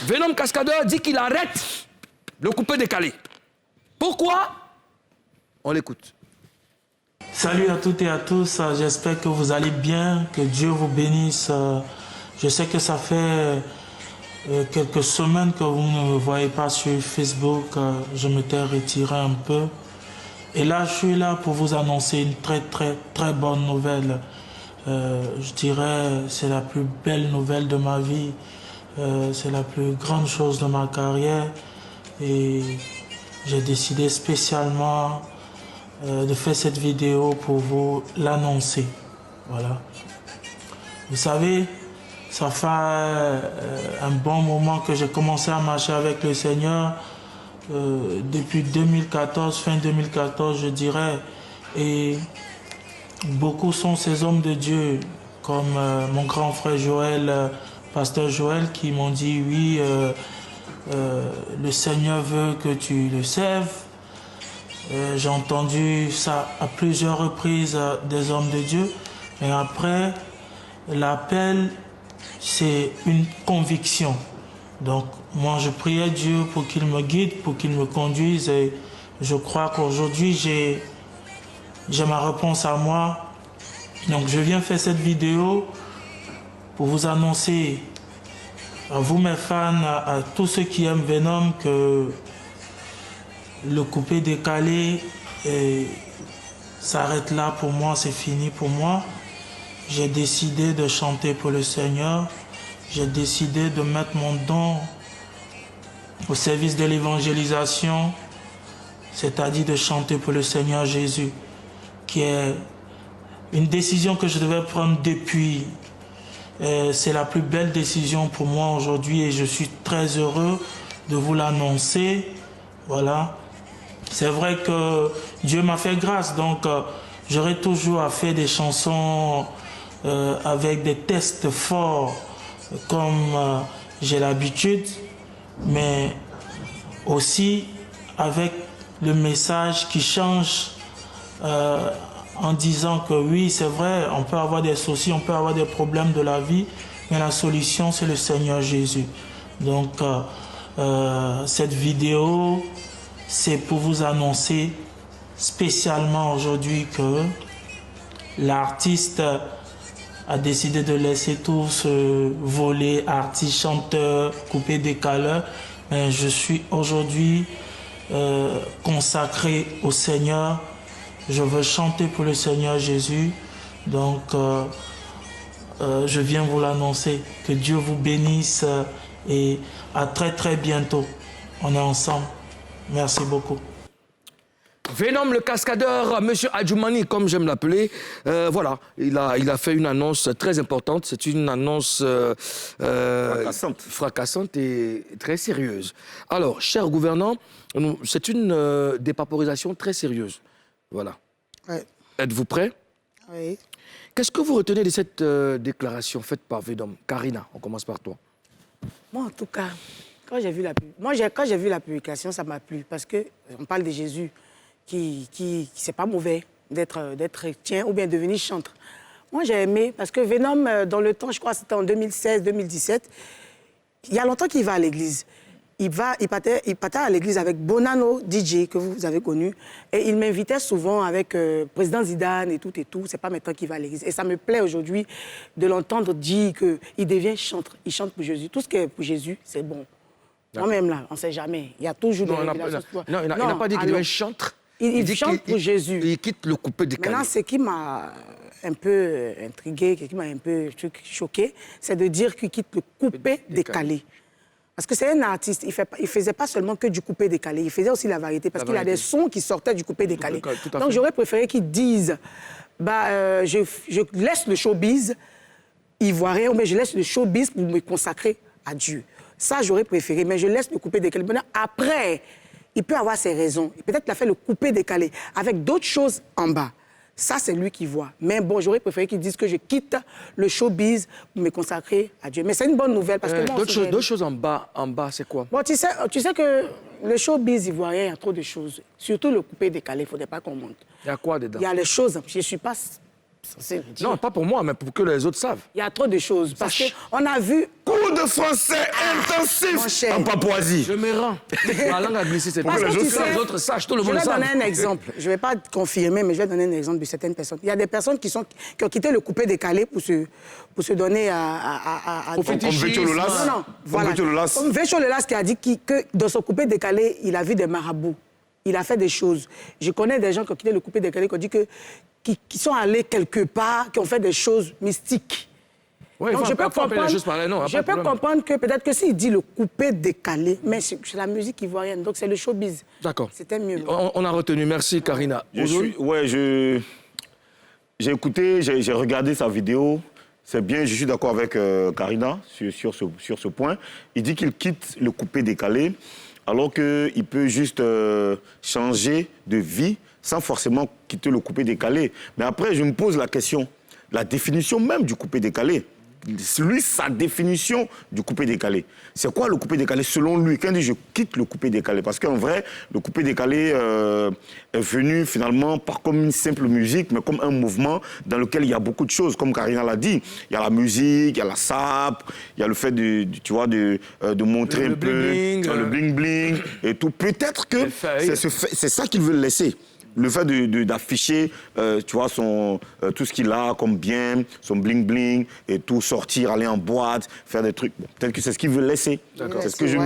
Venom Cascadeur dit qu'il arrête le coupé-décalé. Pourquoi? On l'écoute. Salut à toutes et à tous, j'espère que vous allez bien, que Dieu vous bénisse. Je sais que ça fait quelques semaines que vous ne me voyez pas sur Facebook, je m'étais retiré un peu. Et là, je suis là pour vous annoncer une très bonne nouvelle. Je dirais c'est la plus belle nouvelle de ma vie, c'est la plus grande chose de ma carrière. Et j'ai décidé spécialement de faire cette vidéo pour vous l'annoncer. Voilà. Vous savez, ça fait un bon moment que j'ai commencé à marcher avec le Seigneur, depuis 2014, fin 2014 je dirais, et beaucoup sont ces hommes de Dieu, comme mon grand frère Joël, pasteur Joël, qui m'ont dit oui, le Seigneur veut que tu le serves. J'ai entendu ça à plusieurs reprises des hommes de Dieu, mais après, l'appel, c'est une conviction. Donc, moi, je priais Dieu pour qu'il me guide, pour qu'il me conduise, et je crois qu'aujourd'hui, j'ai ma réponse à moi. Donc, je viens faire cette vidéo pour vous annoncer, à vous mes fans, à tous ceux qui aiment Venom, que le coupé-décalé s'arrête là pour moi, c'est fini pour moi. J'ai décidé de chanter pour le Seigneur. J'ai décidé de mettre mon don au service de l'évangélisation, c'est-à-dire de chanter pour le Seigneur Jésus, qui est une décision que je devais prendre depuis. C'est la plus belle décision pour moi aujourd'hui et je suis très heureux de vous l'annoncer. Voilà. C'est vrai que Dieu m'a fait grâce, donc j'aurai toujours à faire des chansons avec des textes forts comme j'ai l'habitude, mais aussi avec le message qui change en disant que oui, c'est vrai, on peut avoir des soucis, on peut avoir des problèmes de la vie, mais la solution, c'est le Seigneur Jésus. Donc, cette vidéo, c'est pour vous annoncer spécialement aujourd'hui que l'artiste a décidé de laisser tout ce volet artiste, chanteur, coupé-décaleur. Mais je suis aujourd'hui consacré au Seigneur. Je veux chanter pour le Seigneur Jésus. Donc, je viens vous l'annoncer. Que Dieu vous bénisse et à très bientôt. On est ensemble. Merci beaucoup. Venom le cascadeur, Monsieur Adjoumani, comme j'aime l'appeler, voilà, il a fait une annonce très importante. C'est une annonce fracassante et très sérieuse. Alors, cher gouvernant, c'est une dépaporisation très sérieuse. Voilà. Ouais. Êtes-vous prêt? Oui. Qu'est-ce que vous retenez de cette déclaration faite par Venom? Karina, on commence par toi. Moi, en tout cas, quand j'ai vu la publication, ça m'a plu parce qu'on parle de Jésus qui c'est pas mauvais d'être chrétien ou bien devenir chantre. Moi, j'ai aimé parce que Venom, dans le temps, je crois que c'était en 2016-2017, il y a longtemps qu'il va à l'église. Il partait à l'église avec Bonano DJ, que vous avez connu, et il m'invitait souvent avec président Zidane et tout. C'est pas maintenant qu'il va à l'église. Et ça me plaît aujourd'hui de l'entendre dire qu'il devient chantre. Il chante pour Jésus. Tout ce qui est pour Jésus, c'est bon. Moi-même, là, on ne sait jamais. Il y a toujours des révélations. Non, il n'a pas dit qu'il devient chantre. Il chante pour Jésus. Il quitte le coupé-décalé. Maintenant, ce qui m'a un peu intrigué, ce qui m'a un peu choqué, c'est de dire qu'il quitte le coupé-décalé. Parce que c'est un artiste, il ne faisait pas seulement que du coupé-décalé, il faisait aussi la variété, parce qu'il a des sons qui sortaient du coupé-décalé. Donc j'aurais préféré qu'ils disent, je laisse le showbiz ivoirien, mais je laisse le showbiz pour me consacrer à Dieu. Ça, j'aurais préféré, mais je laisse le coupé-décalé. Maintenant, après, il peut avoir ses raisons. Peut-être qu'il a fait le coupé-décalé avec d'autres choses en bas. Ça, c'est lui qui voit. Mais bon, j'aurais préféré qu'il dise que je quitte le showbiz pour me consacrer à Dieu. Mais c'est une bonne nouvelle parce que moi d'autres choses en bas, c'est quoi? Bon, tu sais que le showbiz ivoirien, il y a trop de choses. Surtout le coupé-décalé, il ne faudrait pas qu'on monte. Il y a quoi dedans? Il y a les choses, je ne suis pas censée dire. Non, pas pour moi, mais pour que les autres savent. Il y a trop de choses. Parce qu'on a vu... Cool Cours de français Mon intensif cher. en Papouasie. Je me rends. Ma langue a glissé, c'est Parce pour que ça. tu Que sais, les autres sachent, tout le Je monde vais le donner sait. un exemple. Je ne vais pas confirmer, mais je vais donner un exemple de certaines personnes. Il y a des personnes qui ont quitté le coupé décalé pour se donner à Au Comme fétichisme. Vétio Lolas. Non, voilà. Vétio Lolas. Comme Vétio Lolas qui a dit que dans son coupé décalé, il a vu des marabouts. Il a fait des choses. Je connais des gens qui ont quitté le coupé décalé, qui ont dit qui sont allés quelque part, qui ont fait des choses mystiques. Ouais, Donc, je peux comprendre les choses par là, non. je peux comprendre que peut-être que s'il dit le coupé décalé, mais c'est la musique ivoirienne, donc c'est le showbiz. D'accord. C'était mieux. On a retenu. Merci, Karina. J'ai écouté, j'ai regardé sa vidéo. C'est bien, je suis d'accord avec Karina sur ce point. Il dit qu'il quitte le coupé décalé alors qu'il peut juste changer de vie sans forcément quitter le coupé décalé. Mais après, je me pose la question, la définition même du coupé décalé. Lui, sa définition du coupé décalé. C'est quoi le coupé décalé selon lui? Quand il dit je quitte le coupé décalé, parce qu'en vrai, le coupé décalé est venu finalement pas comme une simple musique, mais comme un mouvement dans lequel il y a beaucoup de choses. Comme Karina l'a dit, il y a la musique, il y a la sape, il y a le fait de montrer Le un peu bling-bling, le bling-bling et tout. Peut-être que c'est ça qu'il veut le laisser. Le fait d'afficher, tu vois, tout ce qu'il a comme bien, son bling-bling et tout, sortir, aller en boîte, faire des trucs. Bon, peut-être que c'est ce qu'il veut laisser. C'est ce que je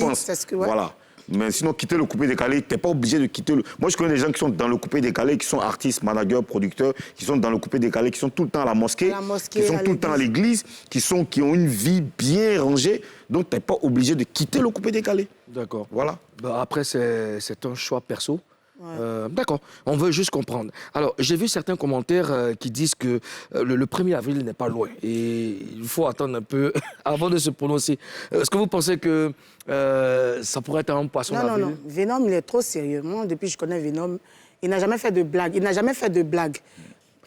pense. Voilà. Mais sinon, quitter le coupé décalé, tu n'es pas obligé de quitter le... Moi, je connais des gens qui sont dans le coupé décalé, qui sont artistes, managers, producteurs, qui sont dans le coupé décalé, qui sont tout le temps à la mosquée, qui sont tout le temps à l'église, qui ont une vie bien rangée. Donc, tu n'es pas obligé de quitter le coupé décalé. D'accord. Voilà. Bah, après, c'est un choix perso. Ouais. D'accord, on veut juste comprendre. Alors, j'ai vu certains commentaires qui disent que le 1er avril n'est pas loin et il faut attendre un peu avant de se prononcer. Est-ce que vous pensez que ça pourrait être un poisson d'avril? Non. Venom, il est trop sérieux. Moi, depuis que je connais Venom, il n'a jamais fait de blague.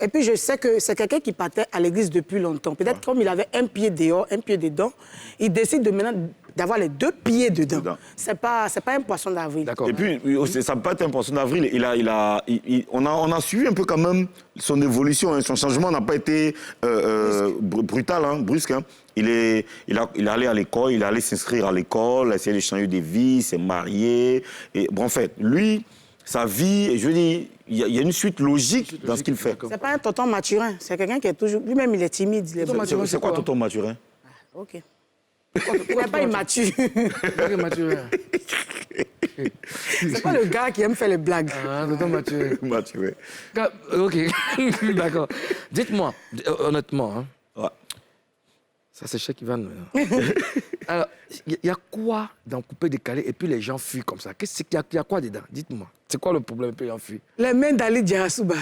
Et puis, je sais que c'est quelqu'un qui partait à l'église depuis longtemps. Peut-être comme il avait un pied dehors, un pied dedans, il décide maintenant d'avoir les 2 pieds dedans. C'est pas un poisson d'avril. Et puis, ça peut pas être un poisson d'avril. On a suivi un peu quand même son évolution. Hein. Son changement n'a pas été brutal, hein, brusque. Hein. Il est allé à l'école, il est allé s'inscrire à l'école, essayer de changer de vie, s'est marié. Et, bon, en fait, lui, sa vie, je veux dire, il y a une suite logique dans ce qu'il fait. C'est pas un tonton Mathurin. C'est quelqu'un qui est toujours... Lui-même, il est timide. C'est quoi tonton Mathurin? OK. Pourquoi pas immature? C'est pas le gars qui aime faire les blagues. Ah, tonton Mathieu. Mathurin. OK, d'accord. Dites-moi, honnêtement, hein, Ouais. ça c'est chez Ivan. Alors, il y a quoi dans coupé décalé et puis les gens fuient comme ça? Il y a quoi dedans? Dites-moi. C'est quoi le problème et puis les gens fuient? Les mains d'Ali Diarasouba.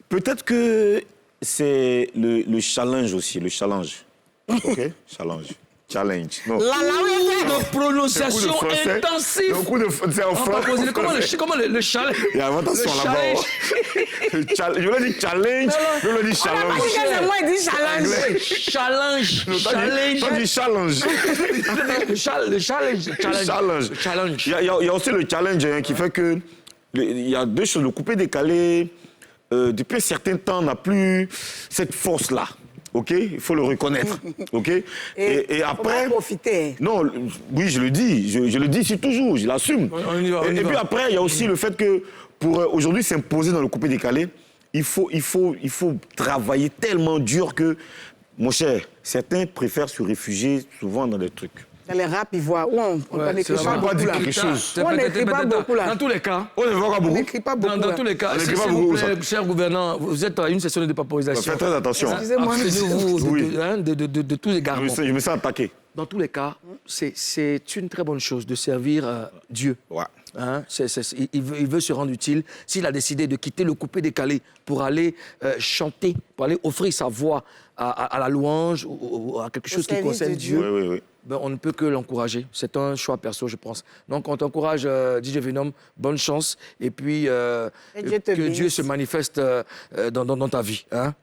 Peut-être que c'est le challenge aussi, le challenge. OK? Challenge. Non. De prononciation intensive. C'est en français. Comment le challenge? Il y a attention là-bas. Je voulais dire challenge, je voulais dire challenge. C'est moi, il dit challenge. Challenge. Toi, dis challenge. Le challenge. Il y a aussi le challenge hein, qui fait que il y a 2 choses. Le coupé décalé, depuis un certain temps, n'a plus cette force-là. OK? Il faut le reconnaître. OK? Et après... Faut profiter. Non, oui, je le dis. Je le dis toujours. Je l'assume. Et puis après, il y a aussi le fait que pour aujourd'hui s'imposer dans le coupé décalé, il faut travailler tellement dur que, mon cher, certains préfèrent se réfugier souvent dans des trucs. Dans les rap ivoires, où on n'écrit pas pas beaucoup dire là. quelque chose. On n'écrit pas beaucoup là. Dans tous les cas. On ne voit pas On beaucoup. n'écrit pas beaucoup Dans là. tous les cas, On s'il n'écrit pas vous beaucoup, plaît, cher gouvernant, vous êtes à une session de dépaporisation. Faites très attention. Excusez-moi, Abstenez-vous Oui. de tous les égarements. Je me sens attaqué. Dans tous les cas, c'est une très bonne chose de servir Dieu. Ouais. Hein, il veut se rendre utile. S'il a décidé de quitter le coupé décalé pour aller chanter, pour aller offrir sa voix à la louange ou à quelque chose qui service concerne de Dieu, Oui. ben, on ne peut que l'encourager. C'est un choix perso, je pense. Donc, on t'encourage, DJ Venom, bonne chance. Et puis, Et Dieu te que Dieu bénisse. se manifeste dans ta vie. Hein.